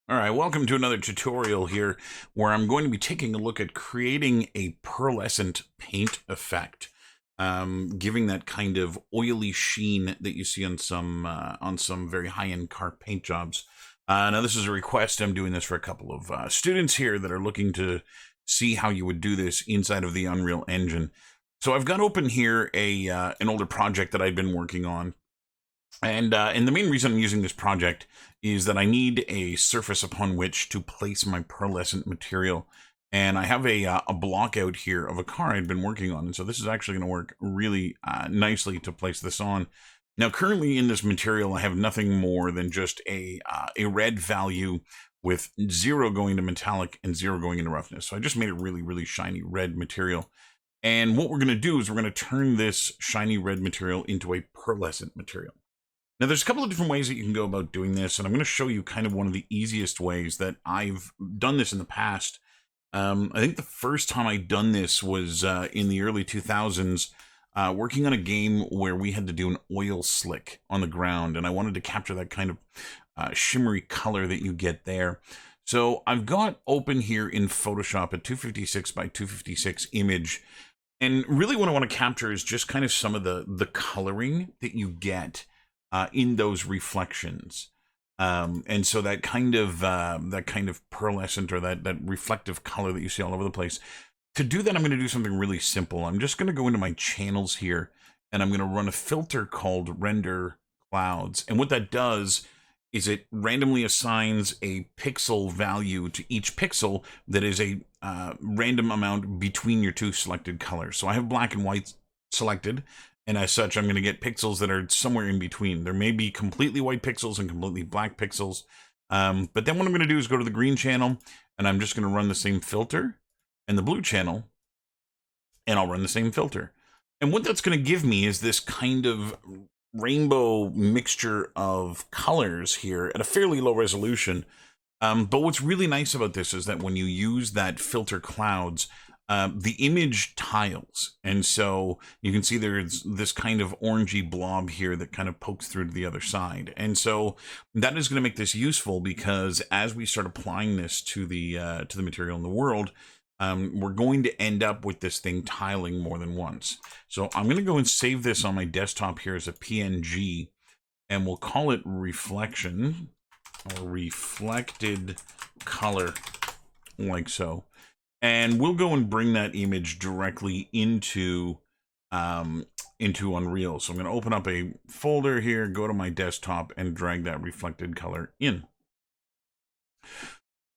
All right, welcome to another tutorial here where I'm going to be taking a look at creating a pearlescent paint effect, giving that kind of oily sheen that you see on some very high-end car paint jobs. Now, this is a request. I'm doing this for a couple of students here that are looking to see how you would do this inside of the Unreal Engine. So I've got open here an older project that I've been working on. And the main reason I'm using this project is that I need a surface upon which to place my pearlescent material. And I have a block out here of a car I'd been working on. And so this is actually going to work really nicely to place this on. Now, currently in this material, I have nothing more than just a red value with 0 going to metallic and 0 going into roughness. So I just made a really, really shiny red material. And what we're going to do is we're going to turn this shiny red material into a pearlescent material. Now, there's a couple of different ways that you can go about doing this, and I'm going to show you kind of one of the easiest ways that I've done this in the past. I think the first time I'd done this was in the early 2000s, working on a game where we had to do an oil slick on the ground, and I wanted to capture that kind of shimmery color that you get there. So I've got open here in Photoshop a 256 by 256 image, and really what I want to capture is just kind of some of the coloring that you get in those reflections. And so that kind of pearlescent or that reflective color that you see all over the place. To do that, I'm going to do something really simple. I'm just going to go into my channels here and I'm going to run a filter called render clouds. And what that does is it randomly assigns a pixel value to each pixel that is a random amount between your two selected colors. So I have black and white selected. And as such, I'm going to get pixels that are somewhere in between. There may be completely white pixels and completely black pixels. But then what I'm going to do is go to the green channel, and I'm just going to run the same filter, and the blue channel, and I'll run the same filter. And what that's going to give me is this kind of rainbow mixture of colors here at a fairly low resolution. But what's really nice about this is that when you use that filter clouds, the image tiles. And so you can see there's this kind of orangey blob here that kind of pokes through to the other side. And so that is going to make this useful because as we start applying this to the material in the world, we're going to end up with this thing tiling more than once. So I'm going to go and save this on my desktop here as a PNG, and we'll call it reflection or reflected color, like so. And we'll go and bring that image directly into Unreal. So I'm going to open up a folder here, go to my desktop, and drag that reflected color in.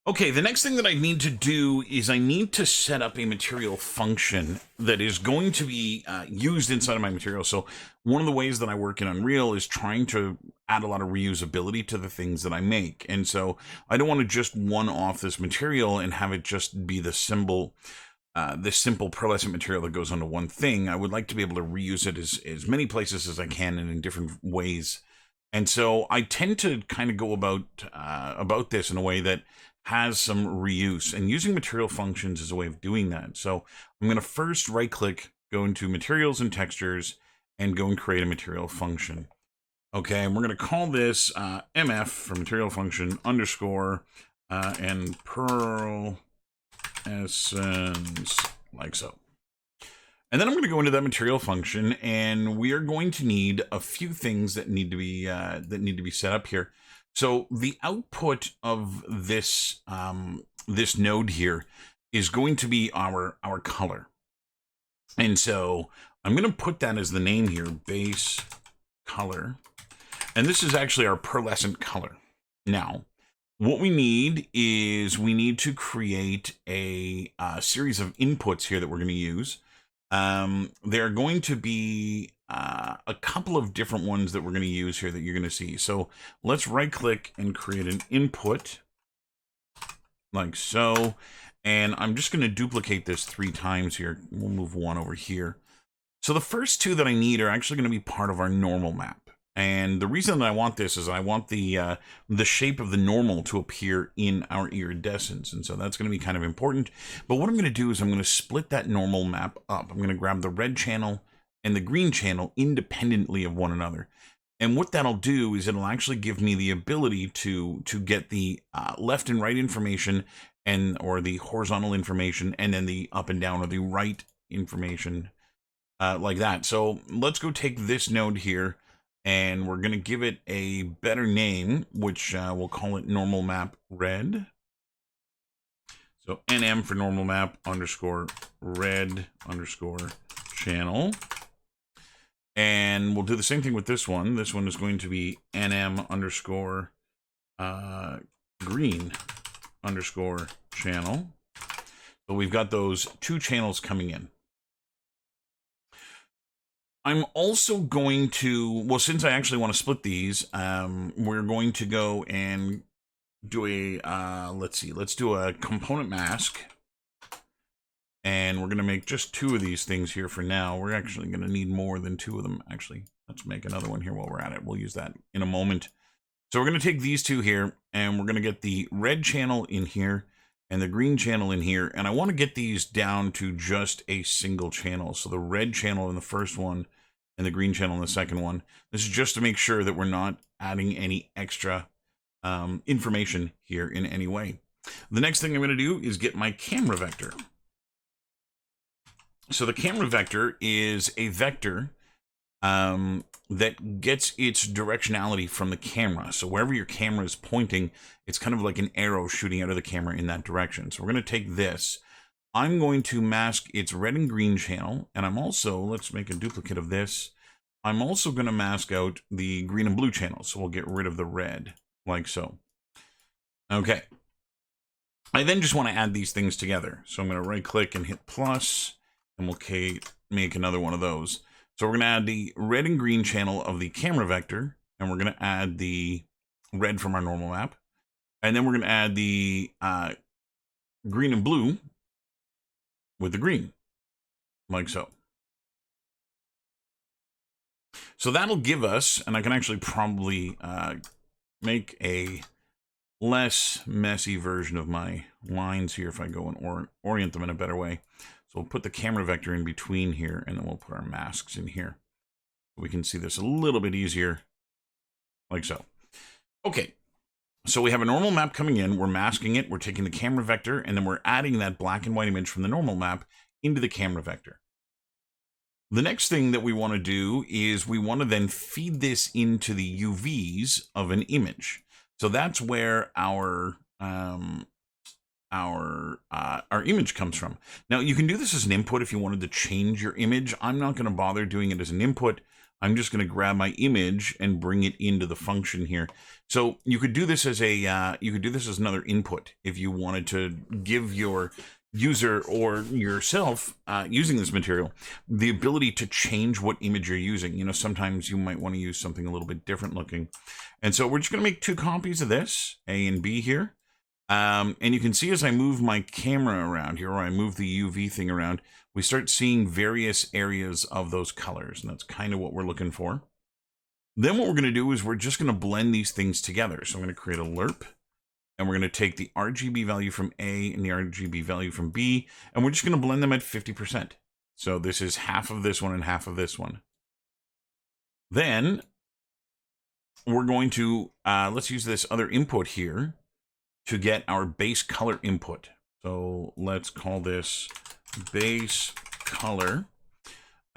Okay, the next thing that I need to do is I need to set up a material function that is going to be used inside of my material. So one of the ways that I work in Unreal is trying to add a lot of reusability to the things that I make. And so I don't want to just one-off this material and have it just be the simple pearlescent material that goes onto one thing. I would like to be able to reuse it as many places as I can and in different ways. And so I tend to kind of go about this in a way that has some reuse, and using material functions is a way of doing that. So I'm going to first right click, go into materials and textures, and go and create a material function. Okay, and we're going to call this MF for material function underscore and pearl essence, like so. And then I'm going to go into that material function, and we are going to need a few things that need to be set up here. So the output of this this node here is going to be our color. And so I'm going to put that as the name here, base color. And this is actually our pearlescent color. Now, what we need is we need to create a series of inputs here that we're going to use. There are going to be a couple of different ones that we're going to use here that you're going to see. So let's right click and create an input like so. And I'm just going to duplicate this 3 times here. We'll move 1 over here. So the first 2 that I need are actually going to be part of our normal map. And the reason that I want this is I want the shape of the normal to appear in our iridescence. And so that's going to be kind of important. But what I'm going to do is I'm going to split that normal map up. I'm going to grab the red channel and the green channel independently of one another. And what that'll do is it'll actually give me the ability to get the left and right information, and or the horizontal information, and then the up and down or the right information, like that. So let's go take this node here, and we're going to give it a better name, which we'll call it normal map red. So nm for normal map underscore red underscore channel. And we'll do the same thing with this one. This one is going to be nm underscore green underscore channel. So we've got those two channels coming in. I'm also going to, well, since I actually want to split these, we're going to go and do a, let's do a component mask. And we're going to make just two of these things here for now. We're actually going to need more than two of them, actually. Let's make another one here while we're at it. We'll use that in a moment. So we're going to take these two here, and we're going to get the red channel in here and the green channel in here. And I want to get these down to just a single channel. So the red channel in the first one and the green channel in the second one. This is just to make sure that we're not adding any extra information here in any way. The next thing I'm going to do is get my camera vector. So the camera vector is a vector that gets its directionality from the camera. So wherever your camera is pointing, it's kind of like an arrow shooting out of the camera in that direction. So we're going to take this. I'm going to mask its red and green channel, and I'm also, let's make a duplicate of this. I'm also going to mask out the green and blue channel. So we'll get rid of the red, like so. Okay. I then just want to add these things together. So I'm going to right click and hit plus, and we'll make another one of those. So we're going to add the red and green channel of the camera vector, and we're going to add the red from our normal map. And then we're going to add the green and blue with the green, like so. So that'll give us, and I can actually probably make a less messy version of my lines here if I go and orient them in a better way. So we'll put the camera vector in between here, and then we'll put our masks in here. We can see this a little bit easier, like so. Okay, so we have a normal map coming in, we're masking it, we're taking the camera vector, and then we're adding that black and white image from the normal map into the camera vector. The next thing that we want to do is we want to then feed this into the UVs of an image. So that's where our image comes from. Now you can do this as an input if you wanted to change your image. I'm not going to bother doing it as an input. I'm just going to grab my image and bring it into the function here. So you could do this as a another input if you wanted to give your user or yourself using this material the ability to change what image you're using. You know, sometimes you might want to use something a little bit different looking. And so we're just going to make two copies of this, A and B here. And you can see as I move my camera around here, or I move the UV thing around, we start seeing various areas of those colors. And that's kind of what we're looking for. Then what we're going to do is we're just going to blend these things together. So I'm going to create a lerp. And we're going to take the RGB value from A and the RGB value from B, and we're just going to blend them at 50%. So this is half of this one and half of this one. Then we're going to, let's use this other input here to get our base color input. So let's call this base color.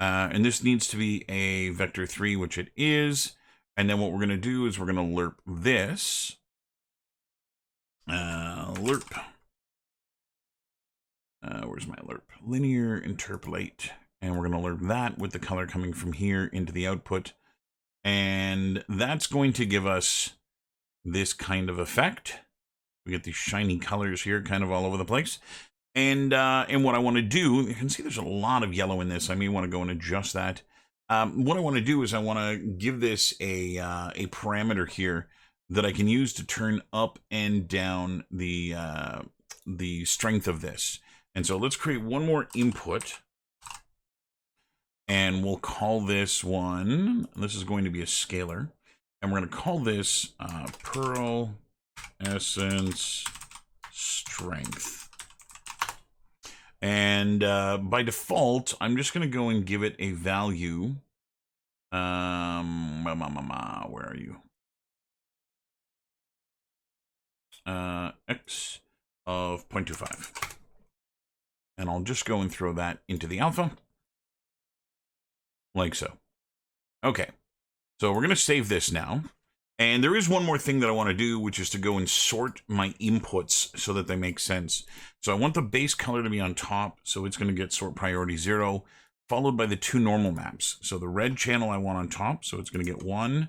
And this needs to be a vector 3, which it is. And then what we're going to do is we're going to lerp this. Lerp. Where's my lerp? Linear interpolate. And we're going to lerp that with the color coming from here into the output. And that's going to give us this kind of effect. We get these shiny colors here kind of all over the place. And what I want to do, you can see there's a lot of yellow in this. I may want to go and adjust that. What I want to do is I want to give this a parameter here that I can use to turn up and down the strength of this. And so let's create one more input, and we'll call this one, this is going to be a scalar, and we're going to call this Pearlescent strength. And by default, I'm just going to go and give it a value Where are you? X of 0.25. And I'll just go and throw that into the alpha. Like so. Okay. So we're going to save this now. And there is one more thing that I want to do, which is to go and sort my inputs so that they make sense. So I want the base color to be on top, so it's going to get sort priority 0, followed by the 2 normal maps. So the red channel I want on top, so it's going to get 1.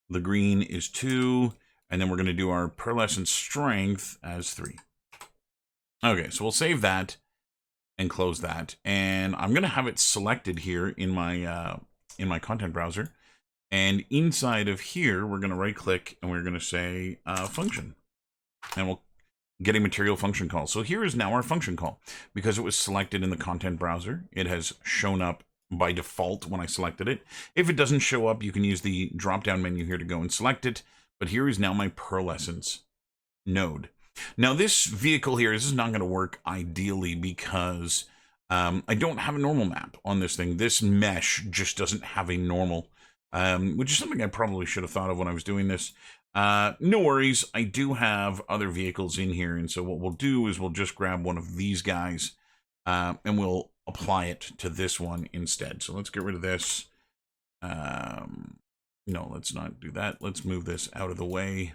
The green is 2. And then we're going to do our pearlescent strength as 3. Okay, so we'll save that and close that. And I'm going to have it selected here in my content browser. And inside of here, we're going to right click and we're going to say function. And we'll get a material function call. So here is now our function call. Because it was selected in the content browser, it has shown up by default when I selected it. If it doesn't show up, you can use the drop-down menu here to go and select it. But here is now my pearlescence node. Now this vehicle here, this is not going to work ideally because I don't have a normal map on this thing. This mesh just doesn't have a normal. Which is something I probably should have thought of when I was doing this. No worries, I do have other vehicles in here, and so what we'll do is we'll just grab one of these guys, and we'll apply it to this one instead. So let's get rid of this. No, let's not do that. Let's move this out of the way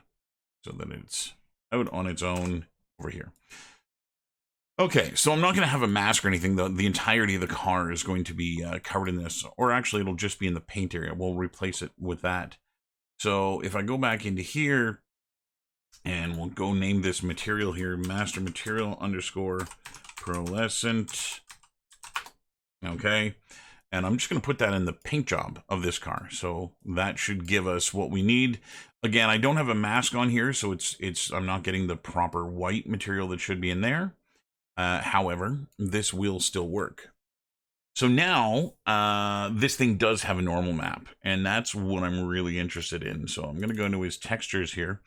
so that it's out on its own over here. Okay, so I'm not going to have a mask or anything. The entirety of the car is going to be covered in this. Or actually, it'll just be in the paint area. We'll replace it with that. So if I go back into here, and we'll go name this material here, master material underscore pearlescent. Okay, and I'm just going to put that in the paint job of this car. So that should give us what we need. Again, I don't have a mask on here, so I'm not getting the proper white material that should be in there. However, this will still work. So now, this thing does have a normal map, and that's what I'm really interested in. So I'm going to go into his textures here.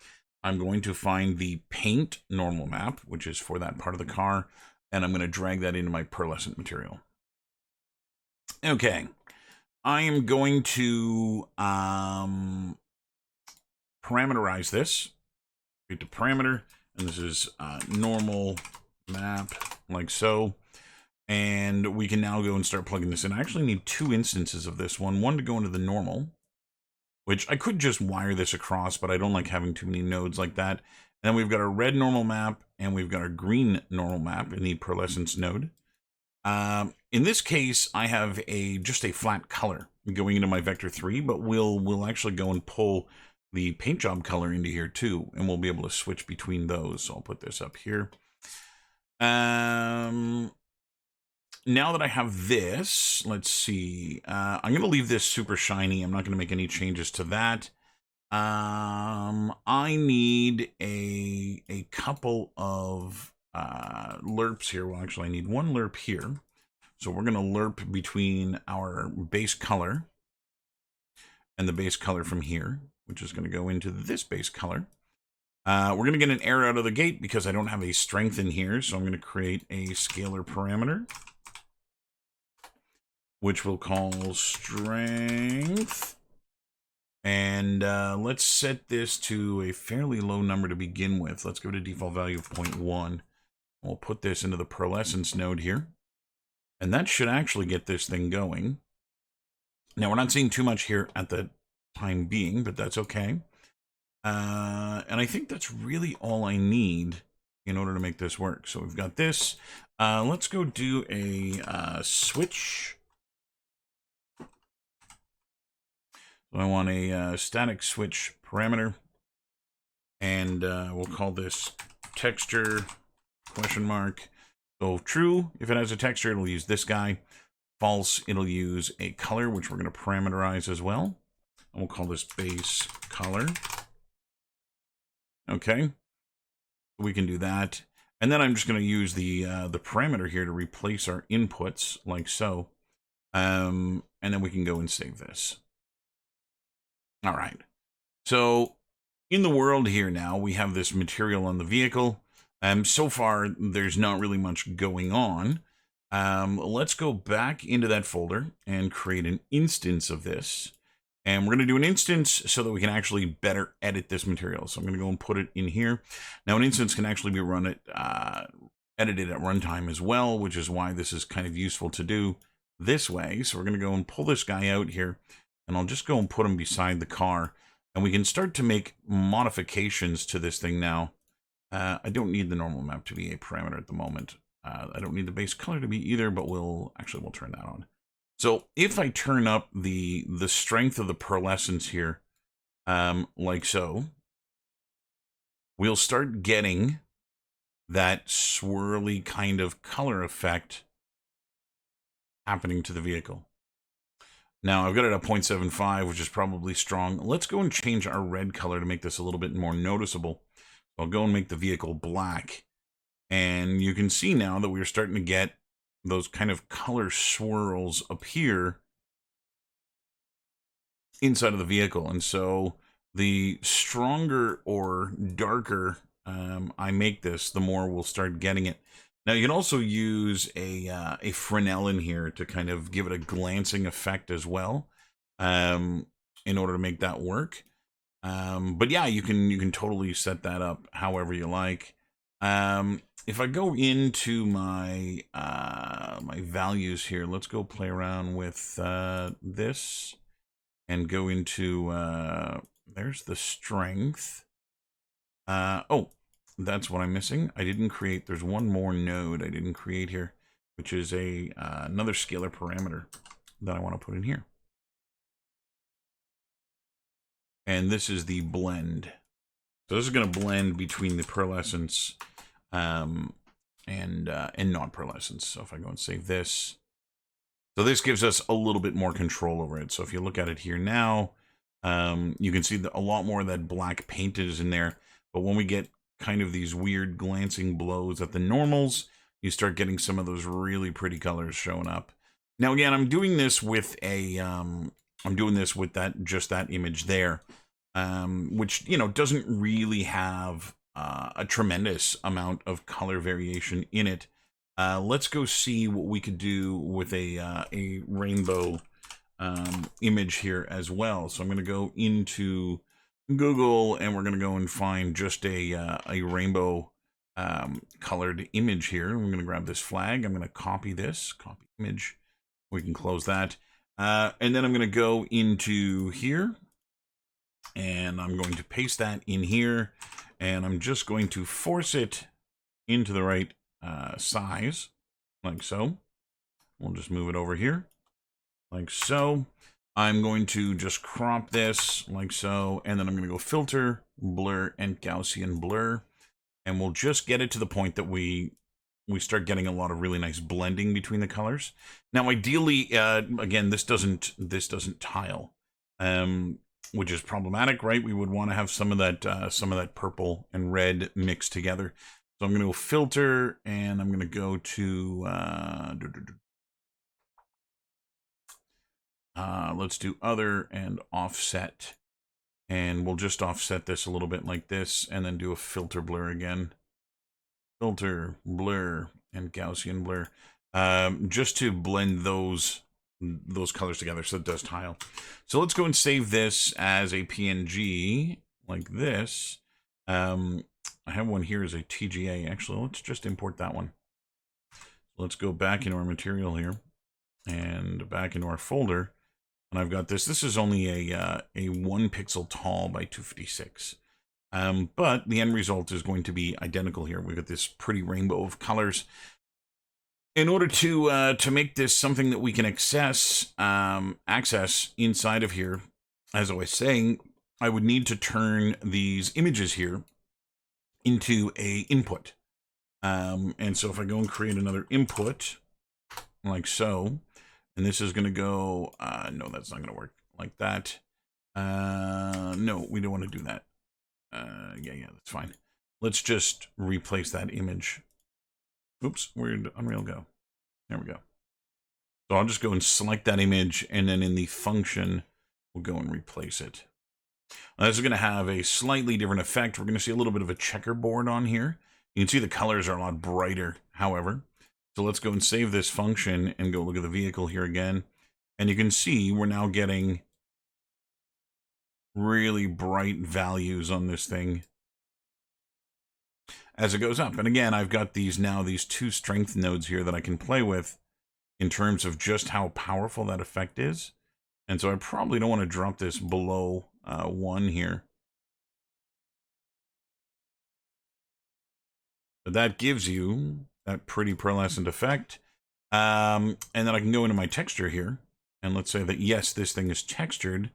I'm going to find the paint normal map, which is for that part of the car, and I'm going to drag that into my pearlescent material. Okay, I am going to parameterize this. Get to parameter, and this is normal map, like so. And we can now go and start plugging this in. I actually need 2 instances of this one to go into the normal, which I could just wire this across, but I don't like having too many nodes like that. And then we've got our red normal map, and we've got our green normal map in the pearlescence node. In this case, I have just a flat color going into my vector 3, but we'll actually go and pull the paint job color into here too, and we'll be able to switch between those. So I'll put this up here. Now that I have this, let's see. I'm going to leave this super shiny. I'm not going to make any changes to that. I need a couple of lerps here. Well, actually, I need one lerp here. So we're going to lerp between our base color and the base color from here, which is going to go into this base color. We're going to get an error out of the gate because I don't have a strength in here. So I'm going to create a scalar parameter, which we'll call strength. And let's set this to a fairly low number to begin with. Let's go to default value of 0.1. We'll put this into the pearlescence node here. And that should actually get this thing going. Now, we're not seeing too much here at the time being, but that's okay. And I think that's really all I need in order to make this work. So we've got this. Let's go do a switch. So I want a static switch parameter. And we'll call this texture question mark. So true, if it has a texture, it'll use this guy. False, it'll use a color, which we're going to parameterize as well. And we'll call this base color. Okay, we can do that. And then I'm just going to use the parameter here to replace our inputs, like so. And then we can go and save this. All right. So in the world here now, we have this material on the vehicle. So far, there's not really much going on. Let's go back into that folder and create an instance of this. And we're going to do an instance so that we can actually better edit this material. So I'm going to go and put it in here. Now an instance can actually be edited at runtime as well, which is why this is kind of useful to do this way. So we're going to go and pull this guy out here, and I'll just go and put him beside the car, and we can start to make modifications to this thing now. I don't need the normal map to be a parameter at the moment. I don't need the base color to be either, but we'll turn that on. So if I turn up the strength of the pearlescence here, like so, we'll start getting that swirly kind of color effect happening to the vehicle. Now I've got it at 0.75, which is probably strong. Let's go and change our red color to make this a little bit more noticeable. I'll go and make the vehicle black. And you can see now that we're starting to get those kind of color swirls appear inside of the vehicle. And so the stronger or darker I make this, the more we'll start getting it. Now you can also use a Fresnel in here to kind of give it a glancing effect as well, in order to make that work. But yeah, you can totally set that up however you like. If I go into my my values here, let's go play around with this and go into there's the strength. Oh, that's what I'm missing. I didn't create. There's one more node I didn't create here, which is another scalar parameter that I want to put in here. And this is the blend. So this is going to blend between the pearlescence and non-pearlescence. So if I go and save this, so this gives us a little bit more control over it. So if you look at it here now, you can see that a lot more of that black paint is in there. But when we get kind of these weird glancing blows at the normals, you start getting some of those really pretty colors showing up. Now again, I'm doing this with just that image there, which, you know, doesn't really have a tremendous amount of color variation in it. Let's go see what we could do with a rainbow image here as well. So I'm going to go into Google and we're going to go and find just a rainbow colored image here. I'm going to grab this flag. I'm going to copy this, copy image. We can close that. And then I'm going to go into here and I'm going to paste that in here, and I'm just going to force it into the right size, like so. We'll just move it over here, like so. I'm going to just crop this, like so, and then I'm going to go filter, blur, and Gaussian blur, and we'll just get it to the point that we start getting a lot of really nice blending between the colors. Now, ideally, again, this doesn't tile, which is problematic, right? We would want to have some of that purple and red mixed together. So I'm going to go filter, and I'm going to go to let's do other and offset, and we'll just offset this a little bit like this, and then do a filter blur again. Filter, blur, and Gaussian blur, just to blend those colors together so it does tile. So let's go and save this as a PNG like this. I have one here as a TGA. Actually, let's just import that one. Let's go back into our material here and back into our folder. And I've got this. This is only a 1 pixel tall by 256. But the end result is going to be identical here. We've got this pretty rainbow of colors. In order to make this something that we can access inside of here, as I was saying, I would need to turn these images here into a input. And so if I go and create another input, like so, and this is going to go, no, that's not going to work like that. No, we don't want to do that. Yeah, that's fine. Let's just replace that image. Oops, where did Unreal go? There we go. So I'll just go and select that image, and then in the function, we'll go and replace it. Now, this is going to have a slightly different effect. We're going to see a little bit of a checkerboard on here. You can see the colors are a lot brighter, however. So let's go and save this function and go look at the vehicle here again. And you can see we're now getting really bright values on this thing as it goes up. And again, I've got these 2 strength nodes here that I can play with in terms of just how powerful that effect is. And so I probably don't want to drop this below 1 here. But that gives you that pretty pearlescent effect. And then I can go into my texture here. And let's say that, yes, this thing is textured.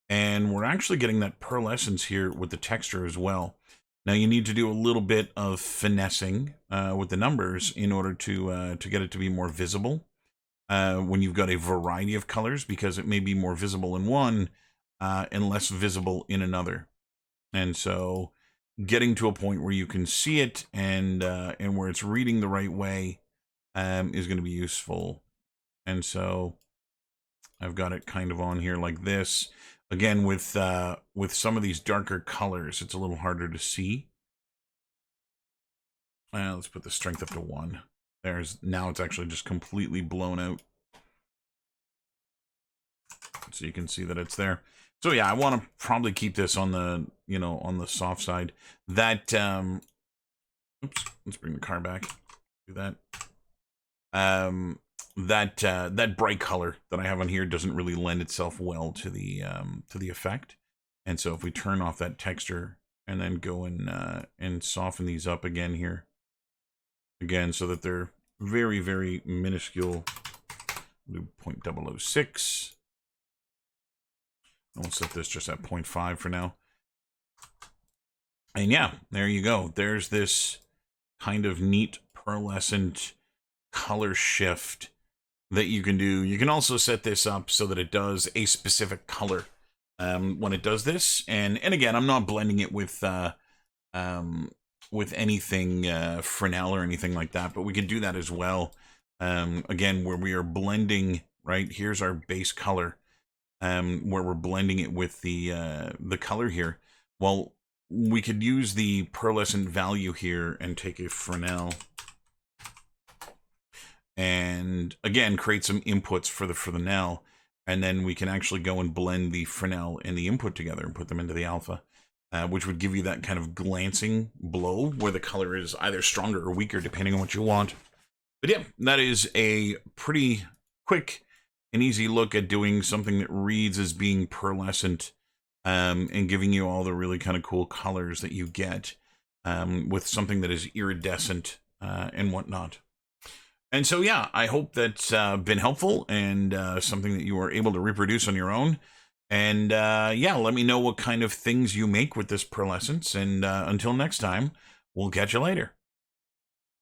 And we're actually getting that pearlescence here with the texture as well. Now you need to do a little bit of finessing with the numbers in order to get it to be more visible when you've got a variety of colors, because it may be more visible in one and less visible in another. And so getting to a point where you can see it and where it's reading the right way is going to be useful. And so I've got it kind of on here like this. Again, with some of these darker colors, it's a little harder to see. Let's put the strength up to 1. Now it's actually just completely blown out. So you can see that it's there. So yeah, I want to probably keep this on the, on the soft side. That, oops, let's bring the car back. Do that. That bright color that I have on here doesn't really lend itself well to the effect. And so if we turn off that texture and then go and soften these up again here, again, so that they're very, very minuscule, we'll do 0.006. We'll set this just at 0.5 for now. And yeah, there you go. There's this kind of neat pearlescent color shift that you can do. You can also set this up so that it does a specific color when it does this. And again, I'm not blending it with anything Fresnel or anything like that, but we can do that as well. Again, where we are blending, right? Here's our base color, where we're blending it with the color here. Well, we could use the pearlescent value here and take a Fresnel and again create some inputs for the Fresnel, and then we can actually go and blend the Fresnel and the input together and put them into the alpha, which would give you that kind of glancing blow where the color is either stronger or weaker depending on what you want. But yeah, that is a pretty quick and easy look at doing something that reads as being pearlescent, and giving you all the really kind of cool colors that you get with something that is iridescent and whatnot. And so, yeah, I hope that's been helpful and something that you are able to reproduce on your own. And yeah, let me know what kind of things you make with this pearlescence. And until next time, we'll catch you later.